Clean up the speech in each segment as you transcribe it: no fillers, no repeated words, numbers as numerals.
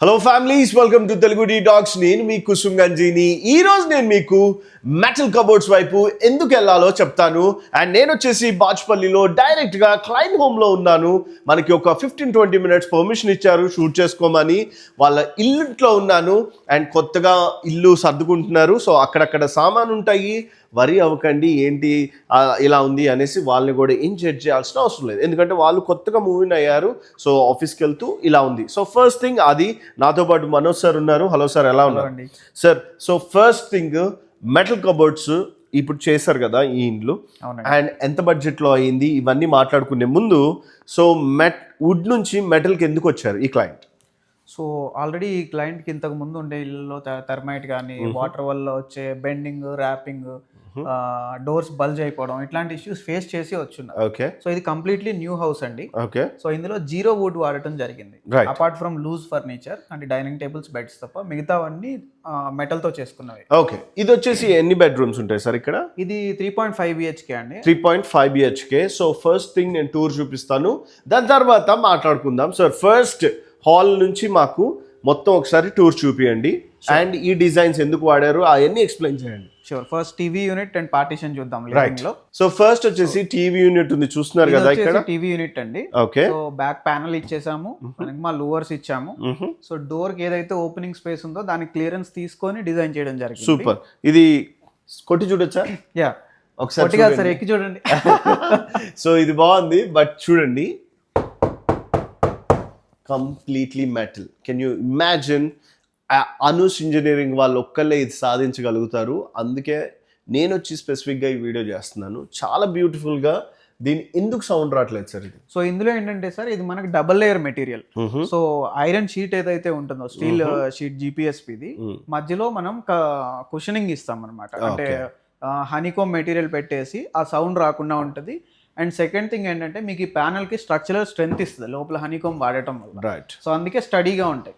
Hello families, welcome to Telugu T talks. నేను మీ కుసుమ్ గంజీని. ఈ రోజు నేను మీకు మెటల్ కబోర్డ్స్ వైపు ఎందుకు వెళ్ళాలో చెప్తాను. అండ్ నేను వచ్చేసి బాచ్పల్లిలో డైరెక్ట్గా క్లయింట్ హోమ్లో ఉన్నాను. మనకి ఒక 15-20 మినిట్స్ పర్మిషన్ ఇచ్చారు షూట్ చేసుకోమని. వాళ్ళ ఇల్లుంట్లో ఉన్నాను అండ్ కొత్తగా ఇల్లు సర్దుకుంటున్నారు. సో అక్కడక్కడ సామాను ఉంటాయి, వరి అవ్వకండి ఏంటి ఇలా ఉంది అనేసి వాళ్ళని కూడా ఏం జడ్జ్ చేయాల్సిన అవసరం లేదు, ఎందుకంటే వాళ్ళు కొత్తగా మూవ్ అయ్యారు. సో ఆఫీస్కి వెళ్తూ ఇలా ఉంది. సో ఫస్ట్ థింగ్ అది. నాతో పాటు మనోజ్ సార్ ఉన్నారు. హలో సార్, ఎలా ఉన్నారు sir? So first thing, metal cupboards ఇప్పుడు చేశారు కదా ఈ ఇండ్లు, అండ్ ఎంత బడ్జెట్లో అయ్యింది ఇవన్నీ మాట్లాడుకునే ముందు, సో వుడ్ నుంచి మెటల్కి ఎందుకు వచ్చారు ఈ క్లయింట్? సో ఆల్రెడీ ఈ క్లయింట్కి ఇంతకు ముందు ఉండే ఇళ్ళలో థర్మైట్ కానీ వాటర్ వల్ల వచ్చే బెండింగ్, ర్యాపింగ్, డోర్స్ బల్జ్ అయిపోవడం ఇట్లాంటి ఇష్యూస్ ఫేస్ చేసి వచ్చున్నారు. ఓకే. సో ఇది కంప్లీట్లీ న్యూ హౌస్ అండి. ఓకే. సో ఇందులో జీరో వుడ్ వాడటం జరిగింది. అపార్ట్ ఫ్రమ్ లూజ్ ఫర్నిచర్ అంటే డైనింగ్ టేబుల్స్, బెడ్స్ తప్ప మిగతావన్నీ మెటల్ తో చేసుకున్నవి. ఓకే. ఇది వచ్చేసి ఎన్ని బెడ్రూమ్స్ ఉంటాయి సార్ ఇక్కడ? ఇది 3.5 BHK అండి. 3.5 BHK. సో ఫస్ట్ థింగ్ నేను టూర్ చూపిస్తాను, దాని తర్వాత మాట్లాడుకుందాం. సార్ ఫస్ట్ హాల్ నుంచి మాకు మొత్తం ఒకసారి టూర్ చూపియండి అండ్ ఈ డిజైన్స్ ఎందుకు వాడారు అవన్నీ ఎక్స్ప్లెయిన్ చేయండి. Sure. First TV unit and partition చూద్దాం లివింగ్ లో. సో ఫస్ట్ వచ్చేసి టీవీ యూనిట్ ఉంది, చూస్తున్నారు కదా ఇక్కడ. టీవీ యూనిట్ అండి. ఓకే. సో బ్యాక్ ప్యానల్ ఇచ్చేసాము, మా లూవర్స్ ఇచ్చాము. సో డోర్ కి ఏదైతే ఓపెనింగ్ స్పేస్ ఉందో దానికి క్లియరెన్స్ తీసుకొని డిజైన్ చేయడం జరిగింది. సూపర్. ఇది కొట్టి చూడొచ్చా? యా, ఒకసారి సార్ ఎక్కి చూడండి. సో ఇది బాగుంది, బట్ చూడండి, completely metal. Can you imagine? Anu's engineering వాళ్ళు ఒక్కళ్ళే ఇది సాధించగలుగుతారు. అందుకే నేను వచ్చి స్పెసిఫిక్గా ఈ వీడియో చేస్తున్నాను. చాలా బ్యూటిఫుల్గా. దీని ఎందుకు సౌండ్ రావట్లేదు సార్ ఇది? సో ఇందులో ఏంటంటే సార్, ఇది మనకి double layer material. So iron sheet ఏదైతే ఉంటుందో, స్టీల్ షీట్ GPSPది, మధ్యలో మనం కుషనింగ్ ఇస్తాం అనమాట. అంటే హనీకోమ్ మెటీరియల్ పెట్టేసి ఆ సౌండ్ రాకుండా ఉంటుంది. అండ్ సెకండ్ థింగ్ ఏంటంటే, మీకు ఈ ప్యానల్ కి స్ట్రక్చరల్ స్ట్రెంత్ ఇస్తుంది లోపల హనీకోమ్ వాడటం వల్ల. రైట్. సో అందుకే స్టడీగా ఉంటాయి.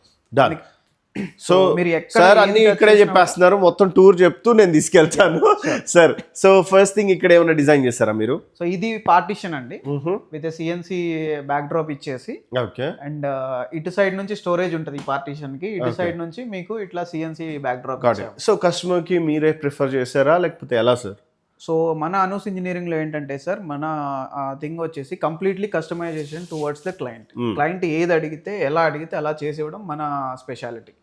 సో మీరు సార్ అన్ని ఇక్కడే చెప్పేస్తున్నారు, మొత్తం టూర్ చెప్తూ నేను తీసుకెళ్తాను సార్. సో ఫస్ట్ థింగ్, ఇక్కడ ఏమైనా డిజైన్ చేస్తారా మీరు? సో ఇది పార్టీషన్ అండి, విత్ CNC బ్యాక్ డ్రాప్ ఇచ్చేసి. ఓకే. అండ్ ఇటు సైడ్ నుంచి స్టోరేజ్ ఉంటుంది ఈ పార్టీషన్ కి, ఇటు సైడ్ నుంచి మీకు ఇట్లా CNC back drop. So customer కి మీరే ప్రిఫర్ చేశారా లేకపోతే ఎలా సార్? సో మన అనూస్ ఇంజనీరింగ్ లో ఏంటంటే సార్, మన థింగ్ వచ్చేసి completely customisation towards the client. Client ఏది అడిగితే, ఎలా అడిగితే అలా చేసేవడం మన స్పెషాలిటీ.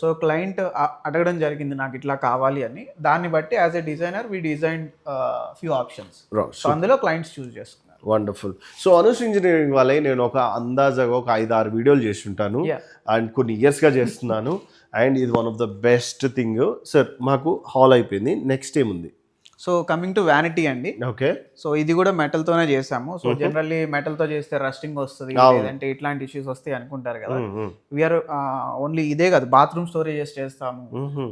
సో క్లయింట్ అడగడం జరిగింది నాకు ఇట్లా కావాలి అని, దాన్ని బట్టి as a designer we design few options. So అందులో క్లయింట్స్ చూస్ చేసుకున్నారు. వండర్ఫుల్. సో అనూస్ ఇంజనీరింగ్ వాళ్ళే నేను ఒక అందాజగా ఒక 5-6 వీడియోలు చేసి ఉంటాను అండ్ కొన్ని ఇయర్స్గా చేస్తున్నాను. అండ్ ఇది one of the best thing. Sir మాకు హాల్ అయిపోయింది, నెక్స్ట్ ఏముంది? సో కమింగ్ టు వ్యానిటీ అండి. ఓకే. సో ఇది కూడా మెటల్ తోనే చేసాము. సో జనరల్లీ మెటల్ తో చేస్తే రస్టింగ్ వస్తుంది, లేదంటే ఇట్లాంటి ఇష్యూస్ వస్తాయి అనుకుంటారు కదా. వీఆర్ ఓన్లీ ఇదే కాదు, బాత్రూమ్ స్టోరేజెస్ చేస్తాము,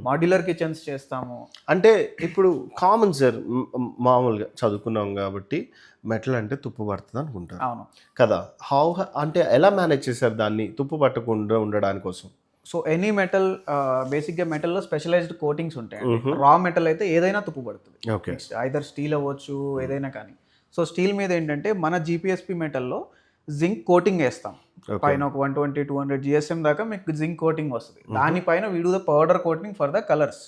మాడ్యులర్ కిచెన్స్ చేస్తాము. అంటే ఇప్పుడు కామన్ సార్, మామూలుగా చదువుకున్నాం కాబట్టి మెటల్ అంటే తుప్పు పడుతుంది అనుకుంటారు. అవును కదా. అంటే ఎలా మేనేజ్ చేశారు దాన్ని తుప్పు పట్టకుండా ఉండడానికి కోసం? సో ఎనీ మెటల్, బేసిక్గా మెటల్లో స్పెషలైజ్డ్ కోటింగ్స్ ఉంటాయి. రా మెటల్ అయితే ఏదైనా తుప్పు పడుతుంది, ఐదర్ స్టీల్ అవ్వచ్చు, ఏదైనా కానీ. సో స్టీల్ మీద ఏంటంటే మన GPSP మెటల్లో జింక్ కోటింగ్ వేస్తాం. పైన ఒక 120-200 GSM దాకా మీకు జింక్ కోటింగ్ వస్తుంది. దానిపైన వీడు the powder coating for the colours.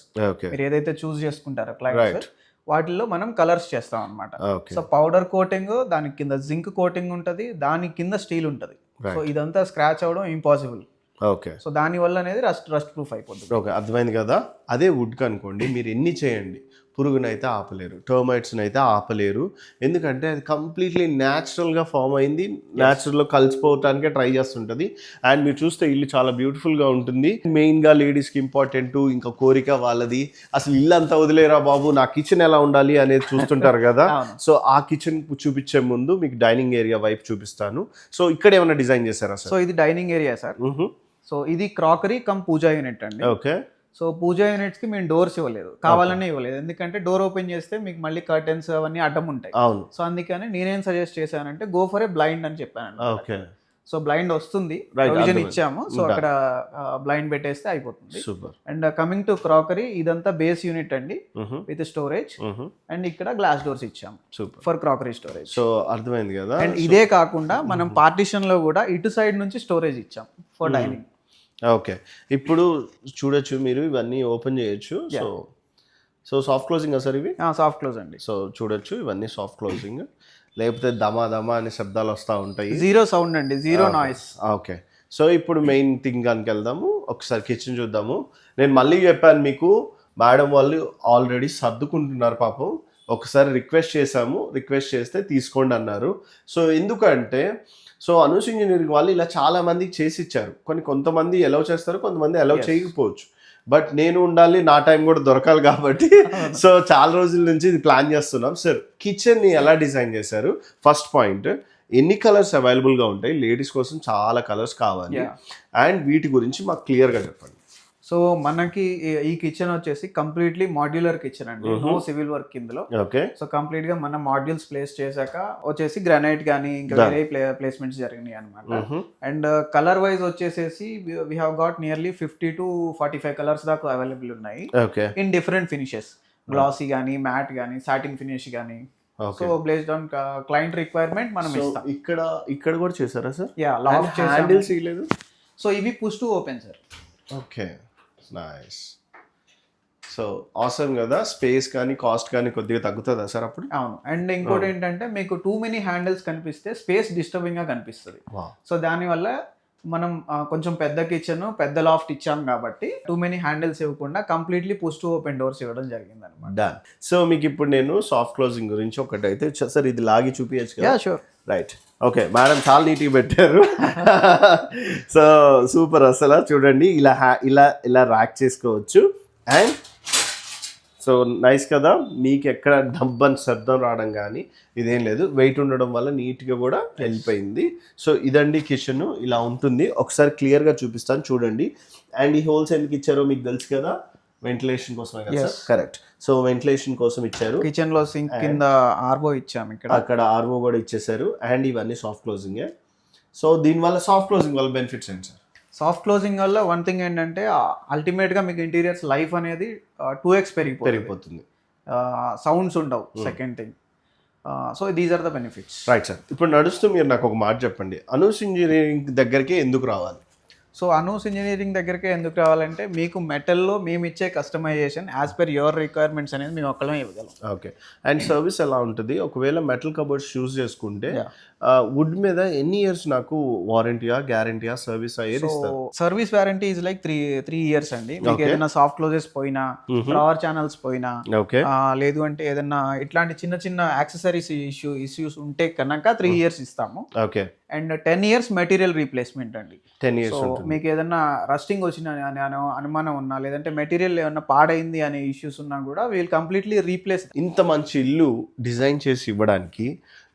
మీరు ఏదైతే చూస్ చేసుకుంటారో క్లయింట్స్, వాటిల్లో మనం కలర్స్ చేస్తాం అనమాట. సో పౌడర్ కోటింగ్, దాని కింద జింక్ కోటింగ్ ఉంటుంది, దాని కింద స్టీల్ ఉంటుంది. సో ఇదంతా స్క్రాచ్ అవ్వడం ఇంపాసిబుల్. ఓకే. సో దానివల్ల అనేది రస్ట్ ప్రూఫ్ అయిపోతుంది. ఓకే, అర్థమైంది కదా. అదే వుడ్కి అనుకోండి, మీరు ఎన్ని చేయండి పురుగునైతే ఆపలేరు, టర్మైట్స్ని అయితే ఆపలేరు. ఎందుకంటే అది కంప్లీట్లీ న్యాచురల్గా ఫామ్ అయింది, న్యాచురల్లో కలిసిపోవటానికే ట్రై చేస్తుంటుంది. అండ్ మీరు చూస్తే ఇల్లు చాలా బ్యూటిఫుల్గా ఉంటుంది. మెయిన్గా లేడీస్కి ఇంపార్టెంట్ ఇంకా కోరిక వాళ్ళది, అసలు ఇల్లు అంతా వదిలేరా బాబు, నా కిచెన్ ఎలా ఉండాలి అనేది చూస్తుంటారు కదా. సో ఆ కిచెన్ చూపించే ముందు మీకు డైనింగ్ ఏరియా వైపు చూపిస్తాను. సో ఇక్కడ ఏమైనా డిజైన్ చేశారా సార్? సో ఇది డైనింగ్ ఏరియా సార్. సో ఇది క్రాకరీ కమ్ పూజా యూనిట్ అండి. ఓకే. సో పూజా యూనిట్స్ కి మేము డోర్స్ ఇవ్వలేదు, కావాలనే ఇవ్వలేదు. ఎందుకంటే డోర్ ఓపెన్ చేస్తే మీకు మళ్ళీ కర్టెన్స్ అవన్నీ అడ్డం ఉంటాయి. సో అందుకని నేనేం సజెస్ట్ చేశానంటే, గో ఫర్ ఏ బ్లైండ్ అని చెప్పాను. ఓకే. సో బ్లైండ్ వస్తుంది, ప్రొవిజన్ ఇచ్చాము. సో అక్కడ బ్లైండ్ పెట్టేస్తే అయిపోతుంది. అండ్ కమింగ్ టు క్రాకరీ, ఇదంతా బేస్ యూనిట్ అండి విత్ స్టోరేజ్. అండ్ ఇక్కడ గ్లాస్ డోర్స్ ఇచ్చాము ఫర్ క్రాకరీ స్టోరేజ్. సో అర్థమైంది కదా. అండ్ ఇదే కాకుండా మనం పార్టీషన్ లో కూడా ఇటు సైడ్ నుంచి స్టోరేజ్ ఇచ్చాం ఫర్ డైనింగ్. ఓకే, ఇప్పుడు చూడొచ్చు మీరు, ఇవన్నీ ఓపెన్ చేయొచ్చు. సో సాఫ్ట్ క్లోజింగ్ సార్ ఇవి? సాఫ్ట్ క్లోజ్ అండి. సో చూడొచ్చు ఇవన్నీ సాఫ్ట్ క్లోజింగ్, లేకపోతే దమా దమా అనే శబ్దాలు వస్తూ ఉంటాయి. జీరో సౌండ్ అండి, జీరో నాయిస్. ఓకే, సో ఇప్పుడు మెయిన్ థింగ్ కనుక వెళ్దాము, ఒకసారి కిచెన్ చూద్దాము. నేను మళ్ళీ చెప్పాను మీకు, మేడం వాళ్ళు ఆల్రెడీ సర్దుకుంటున్నారు పాపం. ఒకసారి రిక్వెస్ట్ చేశాము, రిక్వెస్ట్ చేస్తే తీసుకోండి అన్నారు. సో ఎందుకంటే సో అనూస్ ఇంజనీరింగ్ వాళ్ళు ఇలా చాలా మందికి చేసి ఇచ్చారు. కొంతమంది అలౌ చేస్తారు, కొంతమంది అలౌ చేయకపోవచ్చు. బట్ నేను ఉండాలి, నా టైం కూడా దొరకాలి కాబట్టి సో చాలా రోజుల నుంచి ఇది ప్లాన్ చేస్తున్నాం. సార్ కిచెన్ని ఎలా డిజైన్ చేశారు? ఫస్ట్ పాయింట్, ఎన్ని కలర్స్ అవైలబుల్గా ఉంటాయి? లేడీస్ కోసం చాలా కలర్స్ కావాలి, అండ్ వీటి గురించి మాకు క్లియర్గా చెప్పండి. సో మనకి ఈ కిచెన్ వచ్చేసి కంప్లీట్లీ మాడ్యులర్ కిచెన్ అండి, నో సివిల్ వర్క్ ఇందులో. ఓకే, సో కంప్లీట్ గా మన మాడ్యూల్స్ ప్లేస్ చేశాక వచ్చేసి గ్రానైట్ కానీ ఇంకా వేరే ప్లేస్మెంట్స్ జరిగినాయి అనమాట. అండ్ కలర్ వైజ్ వచ్చేసేసి we have got nearly 50 to 45 colours దాకా అవైలబుల్ ఉన్నాయి, ఇన్ డిఫరెంట్ ఫినిషెస్, గ్లాసీ కానీ, మ్యాట్ కానీ, సాటిన్ ఫినిష్ కానీ. So based on client requirement మనం ఇస్తాం. ఇక్కడ కూడా చేశారా సార్? లాఫ్ట్ హ్యాండిల్స్ ఇవ్వలేదు. సో ఇవి push to open sir. Okay, nice. So awesome కదా, స్పేస్ కానీ కాస్ట్ కానీ కొద్దిగా తగ్గుతుందా సార్ అప్పుడు? అవును. అండ్ ఇంకోటి ఏంటంటే మీకు టూ మెనీ హ్యాండిల్స్ కనిపిస్తే స్పేస్ డిస్టర్బింగ్ గా కనిపిస్తుంది. సో దానివల్ల మనం కొంచెం పెద్ద కిచెన్, పెద్ద లాఫ్ట్ ఇచ్చాం కాబట్టి టూ మెనీ హ్యాండిల్స్ ఇవ్వకుండా completely push to open doors ఇవ్వడం జరిగింది అనమాట. డన్. సో మీకు ఇప్పుడు నేను సాఫ్ట్ క్లోజింగ్ గురించి ఒకటి అయితే సార్ ఇది లాగి చూపించచ్చు కదా? షూర్. రైట్, ఓకే మేడం చాలా నీట్గా పెట్టారు. సో సూపర్, అసలు చూడండి ఇలా ఇలా ర్యాక్ చేసుకోవచ్చు. అండ్ సో నైస్ కదా, మీకు ఎక్కడ డబ్బని శబ్దం రావడం కానీ ఇదేం లేదు, వెయిట్ ఉండడం వల్ల నీట్గా కూడా వెళ్ళిపోయింది. సో ఇదండి కిచెన్, ఇలా ఉంటుంది. ఒకసారి క్లియర్గా చూపిస్తాను చూడండి. అండ్ ఈ హోల్స్ ఎందుకు ఇచ్చారో మీకు తెలుసు కదా, వెంటిలేషన్ కోసమే కదా సార్? కరెక్ట్. సో వెంటిలేషన్ కోసం ఇచ్చారు. కిచెన్ లో సింక్ కింద ఆర్వో ఇచ్చాము, అక్కడ ఆర్వో కూడా ఇచ్చేసారు. అండ్ ఇవన్నీ సాఫ్ట్ క్లోజింగ్. సో దీనివల్ల సాఫ్ట్ క్లోజింగ్ వల్ల బెనిఫిట్స్ ఏంటి సార్? సాఫ్ట్ క్లోజింగ్ వల్ల వన్ థింగ్ ఏంటంటే అల్టిమేట్ గా మీకు ఇంటీరియర్స్ లైఫ్ అనేది 2x పెరిగిపోతుంది, సౌండ్స్ ఉండవు. Second thing, so these are the benefits. Right sir. ఇప్పుడు నడుస్తూ మీరు నాకు ఒక మాట చెప్పండి, అనూస్ ఇంజనీరింగ్ దగ్గరికి ఎందుకు రావాలి? సో అనూస్ ఇంజనీరింగ్ దగ్గరికి ఎందుకు రావాలంటే మీకు మెటల్లో మేము ఇచ్చే customisation as per your requirements అనేది మేము ఒక్కళ్ళమే ఇవ్వగలం. ఓకే, అండ్ సర్వీస్ ఎలా ఉంటుంది? ఒకవేళ మెటల్ కబోర్డ్స్ చూస్ చేసుకుంటే వుడ్ మీద ఎన్ని ఇయర్స్ నాకు వారంటీయా, గ్యారంటీయా, సర్వీస్ అయ్యేది? Service warranty is like 3 years అండి. మీకు ఏదైనా సాఫ్ట్ క్లోజెస్ పోయినా, పవర్ ఛానల్స్ పోయినా, లేదు అంటే ఏదైనా ఇట్లాంటి చిన్న చిన్న యాక్సెసరీస్ ఇష్యూస్ ఉంటే కనుక 3 years ఇస్తాము. Okay, and 10 years material replacement అండి. 10 years. మీకు ఏదైనా రస్టింగ్ వచ్చిన అనుమానం ఉన్నా, లేదంటే మెటీరియల్ ఏమన్నా పాడైంది అనే ఇష్యూస్ ఉన్నా కూడా వీల్ కంప్లీట్లీ రీప్లేస్. ఇంత మంచి ఇల్లు డిజైన్ చేసి ఇవ్వడానికి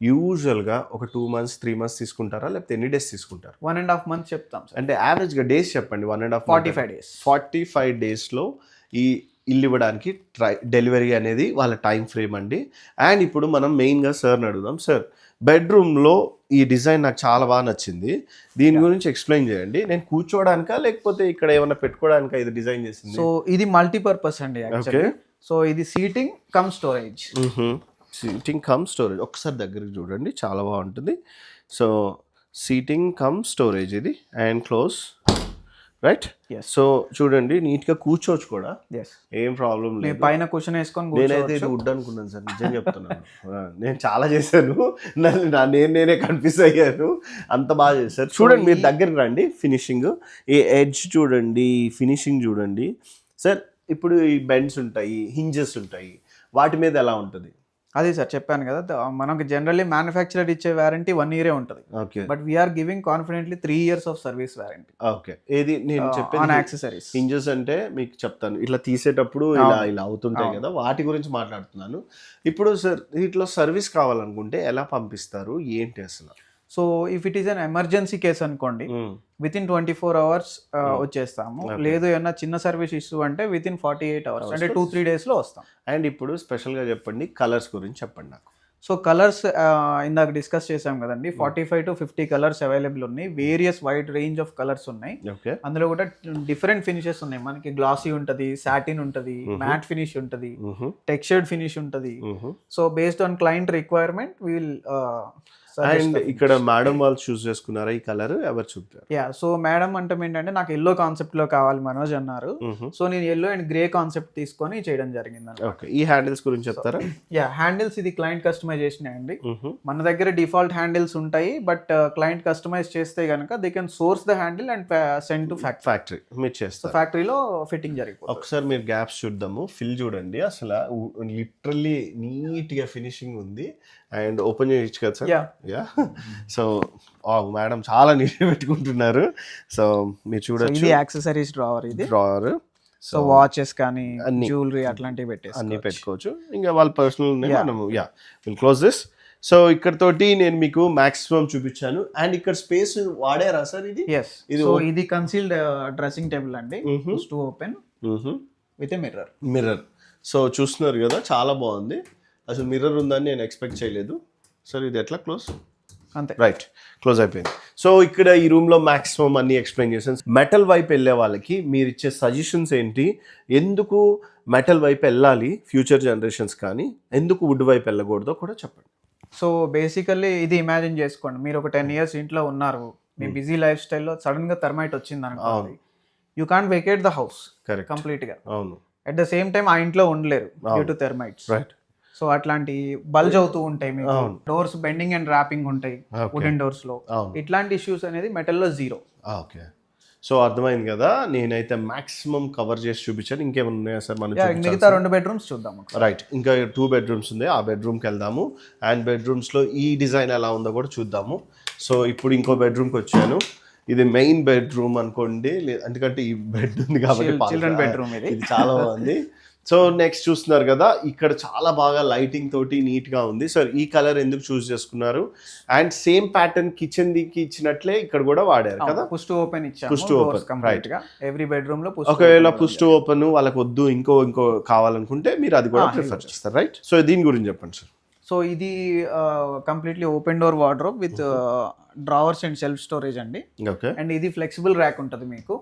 యూజువల్గా ఒక 2 months 3 months తీసుకుంటారా, లేకపోతే ఎన్ని డేస్ తీసుకుంటారు? 1.5 months చెప్తాం సార్. అంటే యావరేజ్గా డేస్ చెప్పండి. 1.5 45 days. 45 daysలో ఈ ఇల్లు ఇవ్వడానికి డెలివరీ అనేది వాళ్ళ టైం ఫ్రేమ్ అండి. అండ్ ఇప్పుడు మనం మెయిన్గా సార్ని అడుగుదాం. సార్, బెడ్రూమ్లో ఈ డిజైన్ నాకు చాలా బాగా నచ్చింది, దీని గురించి ఎక్స్ప్లెయిన్ చేయండి. నేను కూర్చోడానికా లేకపోతే ఇక్కడ ఏమైనా పెట్టుకోవడానికా ఇది డిజైన్ చేసింది? సో ఇది మల్టీపర్పస్ అండి యాక్చువల్లీ. సో ఇది seating come storage. Seating come storage, ఒకసారి దగ్గరికి చూడండి, చాలా బాగుంటుంది. సో సీటింగ్ కమ్ స్టోరేజ్ ఇది, అండ్ క్లోజ్, రైట్? సో చూడండి నీట్గా కూర్చోవచ్చు కూడా, ఏం ప్రాబ్లం లేదు. పైన క్వశ్చన్ వేసుకొని నేనైతే ఇది వుడ్ అనుకున్నాను సార్, నిజం చెప్తున్నాను. నేను చాలా చేశాను, నేనే కన్ఫ్యూజ్ అయ్యాను, అంత బాగా చేశారు. చూడండి మీరు దగ్గరికి రండి, ఫినిషింగ్, ఈ ఎడ్జ్ చూడండి, ఫినిషింగ్ చూడండి. సార్ ఇప్పుడు ఈ బెండ్స్ ఉంటాయి, హింజెస్ ఉంటాయి, వాటి మీద ఎలా ఉంటుంది? అదే సార్ చెప్పాను కదా, మనకి జనరల్లీ మ్యానుఫ్యాక్చరర్ ఇచ్చే వారంటీ 1 year ఉంటుంది. Okay, but we are giving confidently 3 years of service warranty. Okay, ఏది నేను చెప్పాను యాక్సెసరీస్. హింజెస్ అంటే మీకు చెప్తాను, ఇట్లా తీసేటప్పుడు ఇలా అవుతుంటాయి కదా, వాటి గురించి మాట్లాడుతున్నాను. ఇప్పుడు సార్ వీటిలో సర్వీస్ కావాలనుకుంటే ఎలా పంపిస్తారు, ఏంటి అసలు? So if it is an emergency case అనుకోండి, విత్ ఇన్ 24 hours వచ్చేస్తాము. లేదు ఏమన్నా చిన్న సర్వీస్ ఇష్యూ అంటే విత్ ఇన్ 48 hours, అంటే 2-3 days లో వస్తాం. అండ్ ఇప్పుడు స్పెషల్గా చెప్పండి, కలర్స్ గురించి చెప్పండి నాకు. సో కలర్స్ ఇందాక డిస్కస్ చేసాం కదండి, 45 to 50 కలర్స్ అవైలబుల్ ఉన్నాయి. Various wide range of colours ఉన్నాయి. ఓకే అందులో కూడా డిఫరెంట్ ఫినిషెస్ ఉన్నాయి. మనకి గ్లాసీ ఉంటుంది, సాటిన్ ఉంటుంది, మ్యాట్ ఫినిష్ ఉంటుంది, టెక్స్చర్డ్ ఫినిష్ ఉంటుంది. So based on client requirement will and ఇక్కడ మేడం వాళ్ళు చూస్ చేసుకున్నారా ఈ కలర్, ఎవరు చూపారు? యా, సో మేడం అంటే ఏంటంటే నాకు ఎల్లో కాన్సెప్ట్ లో కావాలి మనోజ్ అన్నారు. సో నేను ఎల్లో అండ్ గ్రే కాన్సెప్ట్ తీసుకొని చేయడం జరిగింది. ఓకే, ఈ హ్యాండిల్స్ గురించి చెప్తారా? యా, హ్యాండిల్స్ ఇది క్లయింట్ కస్టమైజేషన్ అండి. మన దగ్గర డిఫాల్ట్ హ్యాండిల్స్ ఉంటాయి, బట్ క్లయింట్ కస్టమైజ్ చేస్తే కనుక they can source the handle and send to factory. మీరు చేస్తారు, ఫ్యాక్టరీలో ఫిట్టింగ్ జరిగిపోతుంది. ఒకసారి మీరు గ్యాప్స్ చూద్దాము, ఫిల్ చూడండి, అసలు లిటరల్లీ నీట్ గా ఫినిషింగ్ ఉంది. అండ్ ఓపెన్ చేయొచ్చు కదా సార్? యా, సో మేడం చాలా నీట్గా పెట్టుకుంటున్నారు. సో మీరు చూడొచ్చు, ఇది యాక్సెసరీస్ డ్రావర్, ఇది డ్రావర్. సో వాచెస్ కానీ జ్యువెలరీ అట్లాంటివి పెట్టేసి అన్ని పెట్టుకోవచ్చు. ఇంకా వాళ్ళ పర్సనల్ మనము విల్ క్లోజ్ దిస్. సో ఇక్కడ తోటి నేను మీకు మాక్సిమం చూపించాను. అండ్ ఇక్కడ స్పేస్ వాడారా సార్? ఇది ఇది కన్సీల్డ్ డ్రెస్సింగ్ టేబుల్ అండి, to open with mirror. So చూస్తున్నారు కదా, చాలా బాగుంది. అసలు మిర్రర్ ఉందని నేను ఎక్స్పెక్ట్ చేయలేదు. సార్ ఇది ఎట్లా క్లోజ్? అంతే, రైట్, క్లోజ్ అయిపోయింది. సో ఇక్కడ ఈ రూమ్లో మ్యాక్సిమం అన్ని ఎక్స్ప్లెయిన్ చేశాను. మెటల్ వైపు వెళ్ళే వాళ్ళకి మీరు ఇచ్చే సజెషన్స్ ఏంటి? ఎందుకు మెటల్ వైపు వెళ్ళాలి ఫ్యూచర్ జనరేషన్స్, కానీ ఎందుకు వుడ్ వైపు వెళ్ళకూడదో కూడా చెప్పండి. సో బేసికల్లీ ఇది ఇమాజిన్ చేసుకోండి, మీరు ఒక 10 years ఇంట్లో ఉన్నారు, మీ బిజీ లైఫ్ స్టైల్లో సడన్ గా థర్మైట్ వచ్చింది అనుకోండి, you can't vacate the house complete గా. అవును. అట్ ద సేమ్ టైం ఆ ఇంట్లో ఉండలేరు డ్యూ టు థర్మైట్స్. రైట్. సో అట్లాంటి బల్జ్ అవుతూ ఉంటాయి, మీకు డోర్స్ బెండింగ్ అండ్ ర్యాపింగ్ ఉంటాయి వుడెన్ డోర్స్ లో. ఇట్లాంటి ఇష్యూస్ అనేది మెటల్ లో జీరో. ఓకే, సో అర్థమైంది కదా. నేనైతే మాక్సిమం కవర్ చేసి చూపించాను. ఇంకేమైనా ఉన్నాయా సార్? మనం మిగతా 2 bedrooms చూద్దాం. రైట్, ఇంకా 2 bedrooms ఉంది, ఆ బెడ్రూమ్కి వెళ్దాము. అండ్ బెడ్రూమ్స్లో ఈ డిజైన్ ఎలా ఉందో కూడా చూద్దాము. సో ఇప్పుడు ఇంకో బెడ్రూమ్కి వచ్చాను. ఇది మెయిన్ బెడ్రూమ్ అనుకోండి, ఎందుకంటే ఈ బెడ్ ఉంది కాబట్టి చిల్డ్రన్ బెడ్రూమ్ ఇది చాలా బాగుంది. సో నెక్స్ట్ చూస్తున్నారు కదా, ఇక్కడ చాలా బాగా లైటింగ్ తోటి నీట్ గా ఉంది. సార్ ఈ కలర్ ఎందుకు చూస్ చేసుకున్నారు? అండ్ సేమ్ ప్యాటర్న్ కిచెన్ దికి ఇచ్చినట్లే ఇక్కడ కూడా వాడారు కదా, పుష్ టు ఓపెన్ ఇచ్చాము. Push to open, right. Every bedroom లో ఒకవేళ పుష్ టు ఓపెన్ వాళ్ళకి వద్దు, ఇంకో కావాలనుకుంటే మీరు అది కూడా ప్రిఫర్ చేస్తారు, రైట్? సో దీని గురించి చెప్పండి సార్. సో ఇది completely open door wardrobe with drawers and self storage అండి. ఓకే. అండ్ ఇది ఫ్లెక్సిబుల్ ర్యాక్ ఉంటుంది మీకు,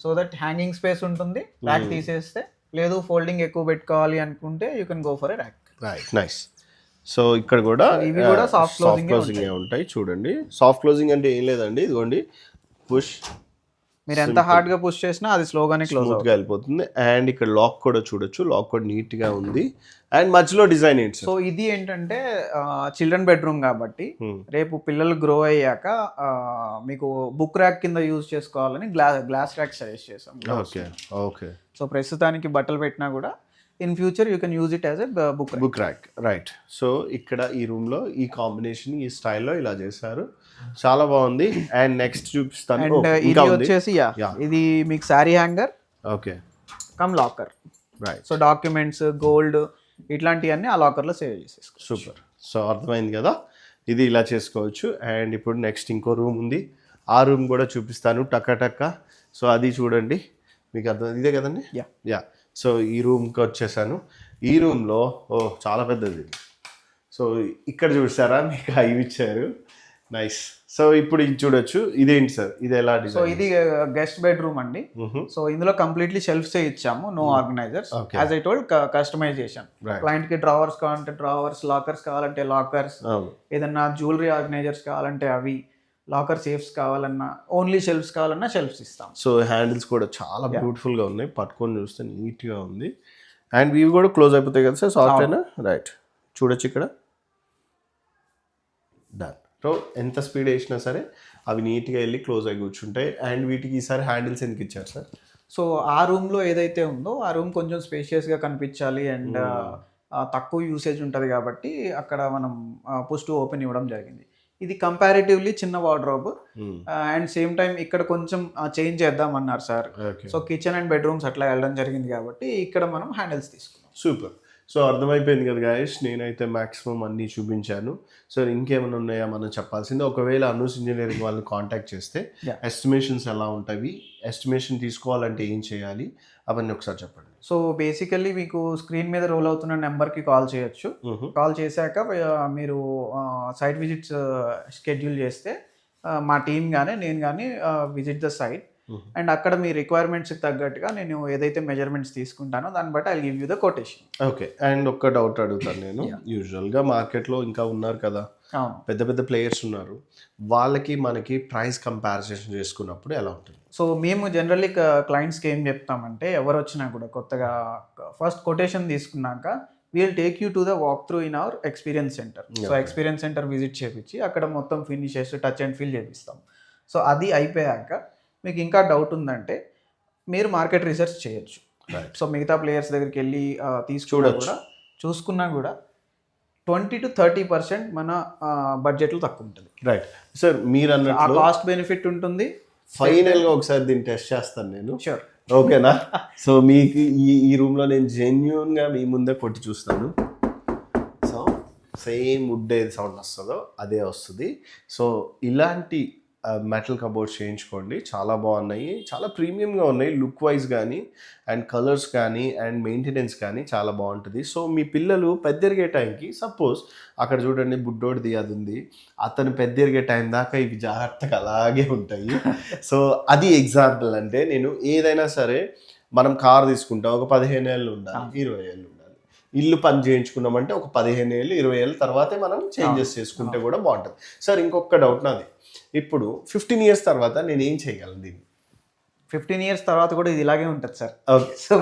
సో దట్ హ్యాంగింగ్ స్పేస్ ఉంటుంది. ర్యాక్ తీసేస్తే, లేదు ఫోల్డింగ్ ఎక్కువ పెట్టుకోవాలి అనుకుంటే you can go for a rack. Right, nice. So ఇక్కడ కూడా ఇవి కూడా సాఫ్ట్ క్లోజింగ్ ఉంటాయి. చూడండి, సాఫ్ట్ క్లోజింగ్ అంటే ఏం లేదండి, ఇదిగోండి పుష్. మీరు ఎంత హార్డ్ గా పుష్ చేసినా అది స్లోగానే క్లోజ్ గా వెళ్ళిపోతుంది. అండ్ ఇక్కడ లాక్ కూడా చూడొచ్చు, లాక్ కూడా నీట్ గా ఉంది. అండ్ మధ్యలో డిజైన్ ఏంటి? సో ఇది ఏంటంటే చిల్డ్రన్ బెడ్రూమ్ కాబట్టి రేపు పిల్లలు గ్రో అయ్యాక మీకు బుక్ ర్యాక్ కింద యూజ్ చేసుకోవాలని గ్లాస్ ర్యాక్ సజెస్ట్ చేసాం. Okay, okay. సో ప్రస్తుతానికి బట్టలు పెట్టినా కూడా in future you can use it as a book rack, right. So ఇక్కడ ఈ రూమ్ లో ఈ కాంబినేషన్, ఈ స్టైల్లో ఇలా చేశారు, చాలా బాగుంది. అండ్ నెక్స్ట్ చూపిస్తాను. అండ్ ఇది వచ్చేసి ఇది మీకు sari hanger, okay, come locker, right. So documents, gold ఇట్లాంటివన్నీ ఆ లాకర్లో సేవ్ చేసేసుకో. సూపర్. సో అర్థమైంది కదా, ఇది ఇలా చేసుకోవచ్చు. అండ్ ఇప్పుడు నెక్స్ట్ ఇంకో రూమ్ ఉంది, ఆ రూమ్ కూడా చూపిస్తాను టక్క. సో అది చూడండి, మీకు అర్థం ఇదే కదండి? యా. సో ఈ రూమ్కి వచ్చేసాను. ఈ రూమ్లో చాలా పెద్దది. సో ఇక్కడ చూసారా, మీకు అవి ఇచ్చారు, నైస్. సో ఇప్పుడు ఇది చూడొచ్చు, ఇదేంటి సార్, ఇది ఎలా డిజైన్? సో ఇది గెస్ట్ బెడ్రూమ్ అండి. సో ఇందులో కంప్లీట్లీ షెల్ఫ్స్ ఇచ్చాము, no organisers. As I told, customisation. Client కి డ్రావర్స్ కావాలంటే డ్రావర్స్, లాకర్స్ కావాలంటే లాకర్స్, ఏదన్నా జ్యువెలరీ ఆర్గనైజర్స్ కావాలంటే అవి, లాకర్ సేఫ్స్ కావాలన్నా, ఓన్లీ షెల్ఫ్స్ కావాలన్నా షెల్ఫ్స్ ఇస్తాం. సో హ్యాండిల్స్ కూడా చాలా బ్యూటిఫుల్ గా ఉన్నాయి, పట్టుకొని చూస్తే నీట్ గా ఉంది. అండ్ ఇవి కూడా క్లోజ్ అయిపోతాయి కదా సార్, సాఫ్ట్ అయినా, రైట్. చూడొచ్చు ఇక్కడ, డన్. సో ఎంత స్పీడ్ వేసినా సరే అవి నీట్గా వెళ్ళి క్లోజ్ అయి కూర్చుంటాయి. అండ్ వీటికి ఈసారి హ్యాండిల్స్ ఎందుకు ఇచ్చారు సార్? సో ఆ రూమ్లో ఏదైతే ఉందో ఆ రూమ్ కొంచెం స్పేషియస్గా కనిపించాలి అండ్ తక్కువ యూసేజ్ ఉంటుంది కాబట్టి అక్కడ మనం పుష్ టు ఓపెన్ ఇవ్వడం జరిగింది. ఇది కంపారిటివ్లీ చిన్న వార్డ్రోబ్ అండ్ సేమ్ టైం ఇక్కడ కొంచెం చేంజ్ చేద్దాం అన్నారు sir. So kitchen and bedrooms అట్లా వెళ్ళడం జరిగింది కాబట్టి ఇక్కడ మనం హ్యాండిల్స్ తీసుకున్నాం. సూపర్. సో అర్థమైపోయింది కదా గాయస్, నేనైతే మాక్సిమం అన్నీ చూపించాను. సో ఇంకేమైనా ఉన్నాయా మనం చెప్పాల్సింది? ఒకవేళ అనూస్ ఇంజనీరింగ్ వాళ్ళని కాంటాక్ట్ చేస్తే ఎస్టిమేషన్స్ ఎలా ఉంటాయి, ఎస్టిమేషన్ తీసుకోవాలంటే ఏం చేయాలి, అవన్నీ ఒకసారి చెప్పండి. సో బేసికల్లీ మీకు స్క్రీన్ మీద రోల్ అవుతున్న నెంబర్కి కాల్ చేయొచ్చు. కాల్ చేశాక మీరు సైట్ విజిట్స్ షెడ్యూల్ చేస్తే మా టీం కానీ నేను కానీ విజిట్ ద సైట్ అండ్ అక్కడ మీ రిక్వైర్మెంట్స్కి తగ్గట్టుగా నేను ఏదైతే మెజర్మెంట్స్ తీసుకుంటానో దాన్ని బట్టి I give you the quotation. Okay. And ఒక్క డౌట్ అడుగుతాను నేను. యూజువల్గా మార్కెట్లో ఇంకా ఉన్నారు కదా, పెద్ద పెద్ద ప్లేయర్స్ ఉన్నారు, వాళ్ళకి మనకి ప్రైస్ కంపారిజన్ చేసుకున్నప్పుడు ఎలా ఉంటుంది? సో మేము జనరల్లీ క్లయింట్స్కి ఏం చెప్తామంటే, ఎవరు వచ్చినా కూడా కొత్తగా ఫస్ట్ కొటేషన్ తీసుకున్నాక we'll take you to the walk through in our experience centre. So experience centre visit చేపించి అక్కడ మొత్తం ఫినిషెస్ టచ్ అండ్ ఫీల్ చేపిస్తాం. సో అది అయిపోయాక మీకు ఇంకా డౌట్ ఉందంటే మీరు మార్కెట్ రీసెర్చ్ చేయొచ్చు. సో మిగతా ప్లేయర్స్ దగ్గరికి వెళ్ళి చూసుకున్నా కూడా 20 to 30% మన బడ్జెట్లో తక్కువ ఉంటుంది. రైట్ సార్, మీరు అన్నట్టు కాస్ట్ బెనిఫిట్ ఉంటుంది. ఫైనల్గా ఒకసారి దీన్ని టెస్ట్ చేస్తాను నేను. షూర్. ఓకేనా? సో మీకు ఈ రూమ్లో నేను జెన్యూన్గా మీ ముందే కొట్టి చూస్తాను. సో సేమ్ వుడ్ ఏది సౌండ్ వస్తుందో అదే వస్తుంది. సో ఇలాంటి మెటల్ కబోర్డ్స్ చేయించుకోండి, చాలా బాగున్నాయి, చాలా ప్రీమియంగా ఉన్నాయి లుక్ వైజ్ కానీ అండ్ కలర్స్ కానీ అండ్ మెయింటెనెన్స్ కానీ చాలా బాగుంటుంది. సో మీ పిల్లలు పెద్దరిగే టైంకి, సపోజ్ అక్కడ చూడండి బుడ్డోడిది అది ఉంది, అతను పెద్దరిగే టైం దాకా ఇవి జాగ్రత్తగా అలాగే ఉంటాయి. సో అది ఎగ్జాంపుల్. అంటే నేను ఏదైనా సరే మనం కార్ తీసుకుంటాం, ఒక 15 ఏళ్ళు ఉండాలి, 20 ఏళ్ళు ఉండాలి. ఇల్లు పని చేయించుకున్నామంటే ఒక 15 ఏళ్ళు 20 ఏళ్ళ తర్వాతే మనం చేంజెస్ చేసుకుంటే కూడా బాగుంటుంది. సార్ ఇంకొక డౌట్ నాది, ఇప్పుడు 15 years తర్వాత నేను ఏం చేయగలను దీన్ని? 15 years తర్వాత కూడా ఇది ఇలాగే ఉంటుంది సార్. ఓకే. సో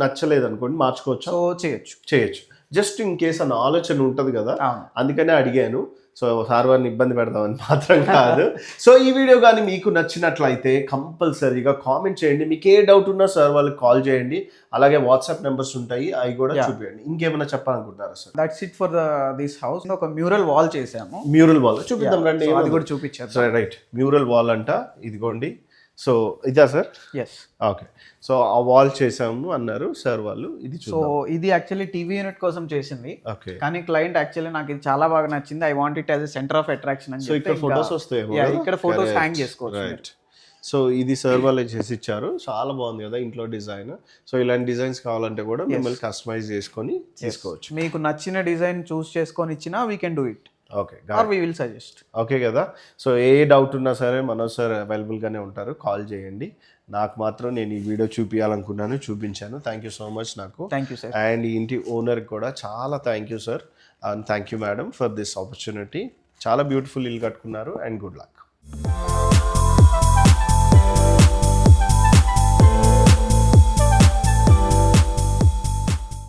నచ్చలేదు అనుకోండి, మార్చుకోవచ్చు. సో చేయొచ్చు. జస్ట్ ఇన్ కేస్ అన్న ఆలోచన ఉంటుంది కదా, అందుకనే అడిగాను. సో సార్ వారిని ఇబ్బంది పెడదామని మాత్రం కాదు. సో ఈ వీడియో కానీ మీకు నచ్చినట్లయితే కంపల్సరీగా కామెంట్ చేయండి. మీకు ఏ డౌట్ ఉన్నా సార్ వాళ్ళకి కాల్ చేయండి. అలాగే వాట్సాప్ నెంబర్స్ ఉంటాయి, అవి కూడా చూపించండి. ఇంకేమైనా చెప్పాలనుకుంటారా sir? That's it for this house. ఒక మ్యూరల్ వాల్ చేసాము. మ్యూరల్ వాల్ చూపిద్దాం రండి, అది కూడా చూపించారు సార్. రైట్, మ్యూరల్ వాల్ అంట, ఇదిగోండి. సో ఇదా సార్? ఎస్. ఓకే. సో ఆ వాల్ చేసాము అన్నారు సార్ వాళ్ళు. ఇది సో ఇది యాక్చువల్లీ టీవీ యూనిట్ కోసం చేసింది. ఓకే. కానీ క్లయింట్ యాక్చువల్లీ నాకు ఇది చాలా బాగా నచ్చింది, I want it as a centre of attraction అని. సో ఇక్కడ ఫొటోస్ వస్తాయి, ఇక్కడ ఫొటోస్ హ్యాంగ్ చేసుకోవచ్చు. రైట్. సో ఇది సార్ వాళ్ళే చేసి ఇచ్చారు, చాలా బాగుంది కదా ఇంట్లో డిజైన్. సో ఇలాంటి డిజైన్స్ కావాలంటే కూడా మిమ్మల్ని కస్టమైజ్ చేసుకొని తీసుకోవచ్చు. మీకు నచ్చిన డిజైన్ చూస్ చేసుకొని ఇచ్చినా we can do it. Okay, or we will suggest. Okay కదా. సో ఏ డౌట్ ఉన్నా సరే మనోజ్ సార్ అవైలబుల్గానే ఉంటారు, కాల్ చేయండి. నాకు మాత్రం నేను ఈ వీడియో చూపించాలనుకున్నాను, చూపించాను. Thank you so much. నాకు థ్యాంక్ యూ సార్. అండ్ ఈ ఇంటి ఓనర్కి కూడా చాలా thank you sir, and thank you madam for this opportunity. చాలా బ్యూటిఫుల్ ఇల్లు కట్టుకున్నారు అండ్ గుడ్ లక్.